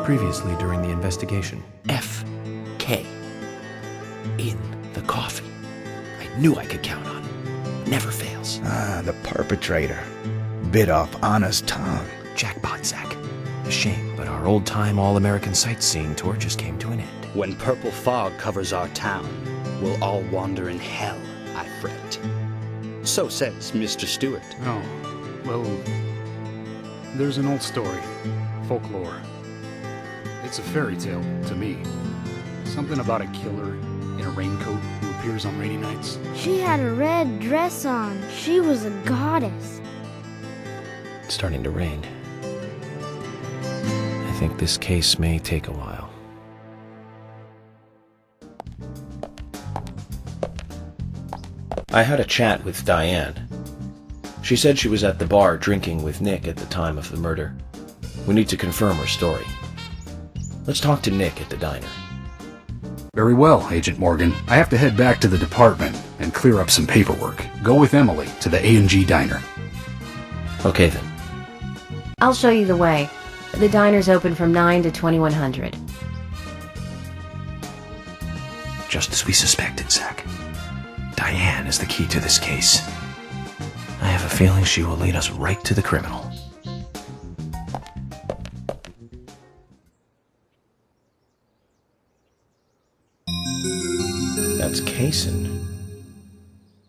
previously during the investigation. F.K. in the coffee. I knew I could count on it. Never fails. Ah, the perpetrator. Bit off Anna's tongue. Jackpot, Zach. A shame, but our old-time all-American sightseeing tour just came to an end. When purple fog covers our town, we'll all wander in hell, I fret. So says Mr. Stewart. Oh, well, there's an old story, folklore. It's a fairy tale to me. Something about a killer in a raincoat who appears on rainy nights. She had a red dress on. She was a goddess. It's starting to rain. I think this case may take a while. I had a chat with Diane. She said she was at the bar drinking with Nick at the time of the murder. We need to confirm her story. Let's talk to Nick at the diner. Very well, Agent Morgan. I have to head back to the department and clear up some paperwork. Go with Emily to the A&G diner. Okay then. I'll show you the way. The diner's open from 9 to 2100. Just as we suspected, Zach. Diane is the key to this case. I have a feeling she will lead us right to the criminal. That's Kaysen.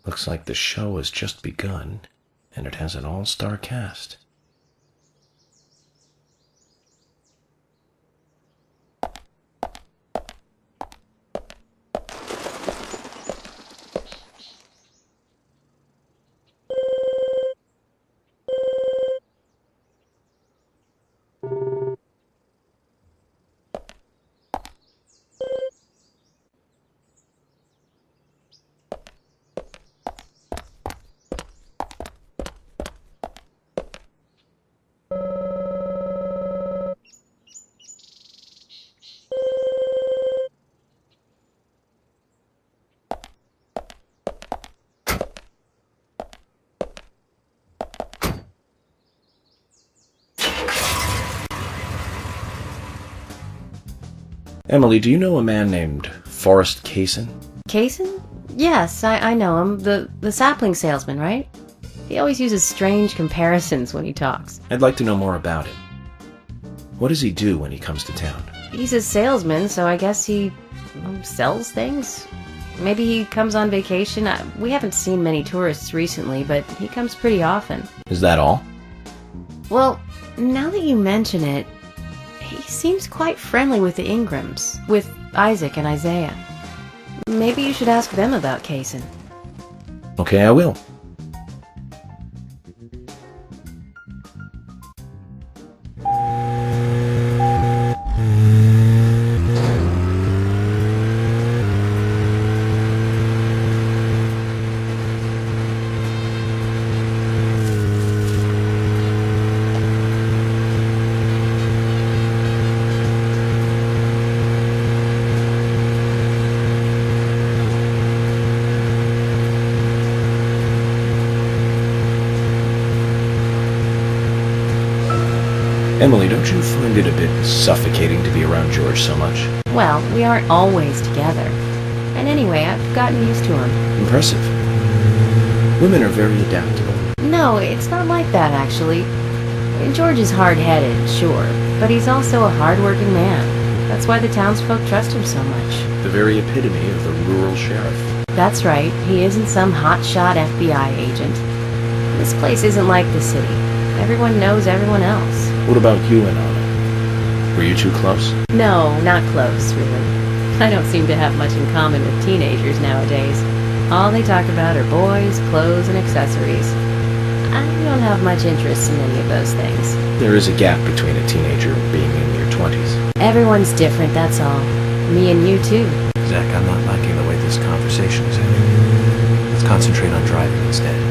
Looks like the show has just begun, and it has an all-star cast. Emily, do you know a man named Forrest Kaysen? Kaysen? Yes, I know him. The sapling salesman, right? He always uses strange comparisons when he talks. I'd like to know more about him. What does he do when he comes to town? He's a salesman, so I guess he sells things? Maybe he comes on vacation. We haven't seen many tourists recently, but he comes pretty often. Is that all? Well, now that you mention it, he seems quite friendly with the Ingrams, with Isaac and Isaiah. Maybe you should ask them about Kaysen. Okay, I will. Emily, don't you find it a bit suffocating to be around George so much? Well, we aren't always together. And anyway, I've gotten used to him. Impressive. Women are very adaptable. No, it's not like that, actually. George is hard-headed, sure, but he's also a hard-working man. That's why the townsfolk trust him so much. The very epitome of the rural sheriff. That's right, he isn't some hotshot FBI agent. This place isn't like the city. Everyone knows everyone else. What about you and Anna? Were you too close? No, not close, really. I don't seem to have much in common with teenagers nowadays. All they talk about are boys, clothes, and accessories. I don't have much interest in any of those things. There is a gap between a teenager and being in your 20s. Everyone's different, that's all. Me and you, too. Zach, I'm not liking the way this conversation is ending. Let's concentrate on driving instead.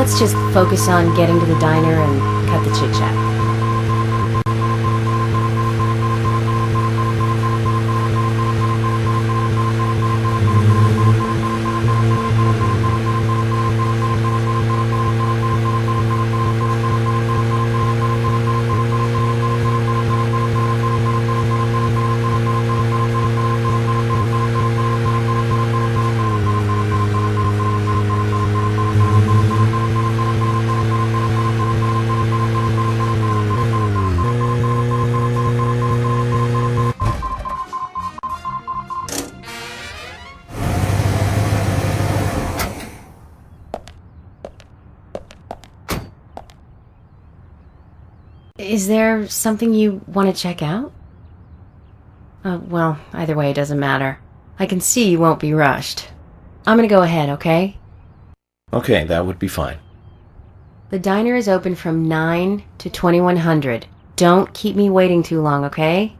let's just focus on getting to the diner and cut the chit-chat. Is there something you want to check out? Well, either way, it doesn't matter. I can see you won't be rushed. I'm gonna go ahead, okay? Okay, that would be fine. The diner is open from 9 to 2100. Don't keep me waiting too long, okay?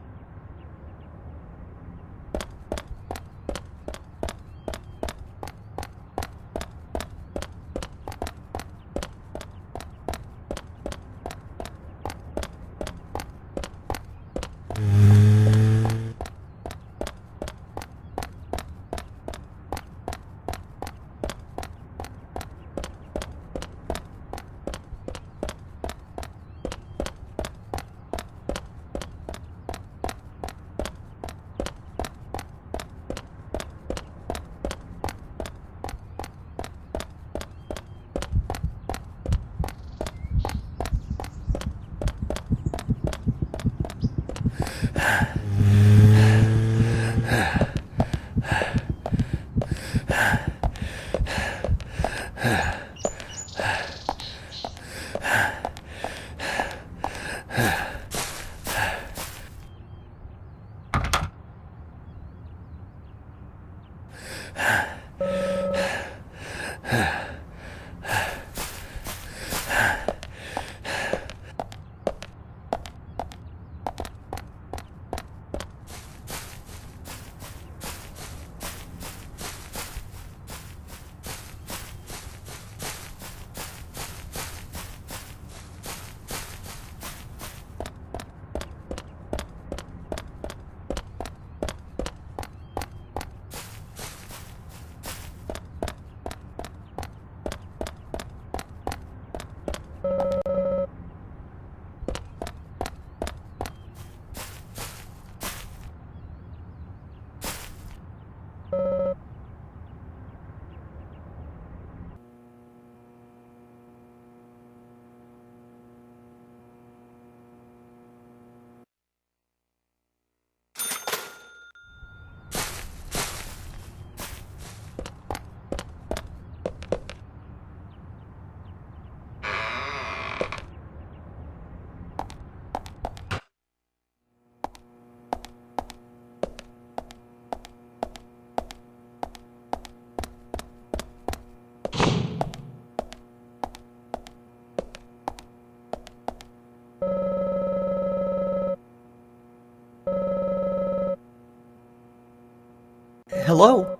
Hello?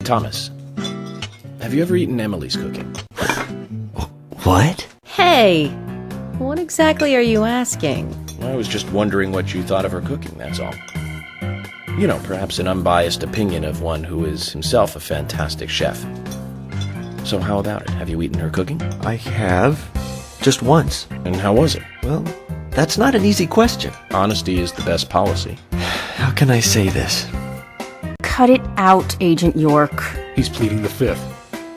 Thomas, have you ever eaten Emily's cooking? What? Hey! What exactly are you asking? I was just wondering what you thought of her cooking, that's all. You know, perhaps an unbiased opinion of one who is himself a fantastic chef. So how about it? Have you eaten her cooking? I have. Just once. And how was it? Well, that's not an easy question. Honesty is the best policy. How can I say this? Cut it out, Agent York. He's pleading the fifth.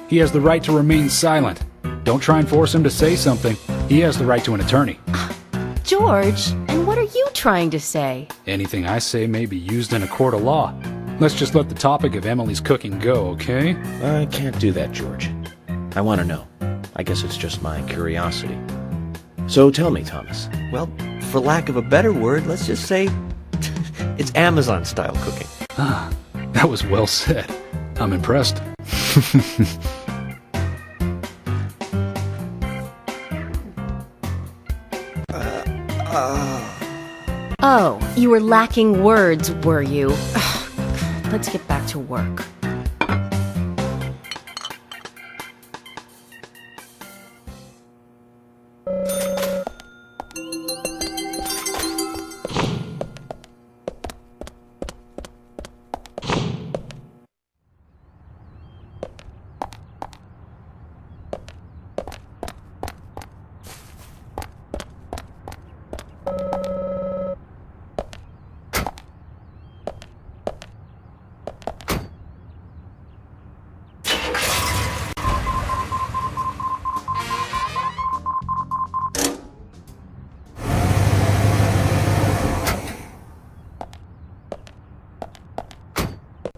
He has the right to remain silent. Don't try and force him to say something. He has the right to an attorney. George, and what are you trying to say? Anything I say may be used in a court of law. Let's just let the topic of Emily's cooking go, okay? I can't do that, George. I want to know. I guess it's just my curiosity. So tell me, Thomas. Well, for lack of a better word, let's just say it's Amazon-style cooking. Ah, that was well said. I'm impressed. Oh, you were lacking words, were you? Let's get back to work.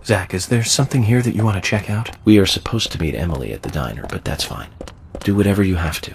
Zach, is there something here that you want to check out? We are supposed to meet Emily at the diner, but that's fine. Do whatever you have to.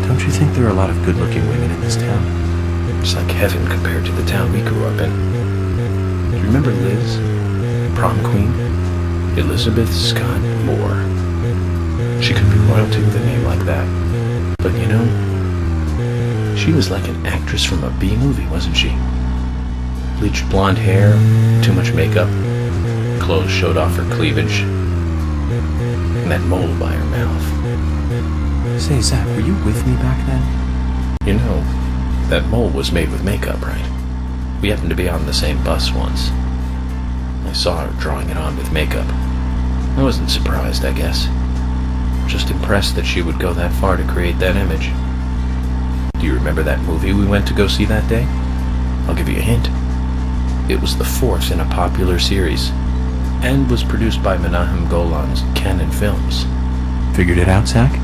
Don't you think there are a lot of good-looking women in this town? It's like heaven compared to the town we grew up in. Do you remember Liz? Prom queen? Elizabeth Scott Moore. She could be royalty with a name like that. But you know, she was like an actress from a B-movie, wasn't she? Bleached blonde hair, too much makeup, clothes showed off her cleavage, and that mole by her mouth. Say, Zach, were you with me back then? You know, that mole was made with makeup, right? We happened to be on the same bus once. I saw her drawing it on with makeup. I wasn't surprised, I guess. Just impressed that she would go that far to create that image. Do you remember that movie we went to go see that day? I'll give you a hint. It was the fourth in a popular series, and was produced by Menahem Golan's Canon Films. Figured it out, Zach?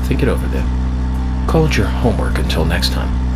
Think it over then. Call it your homework until next time.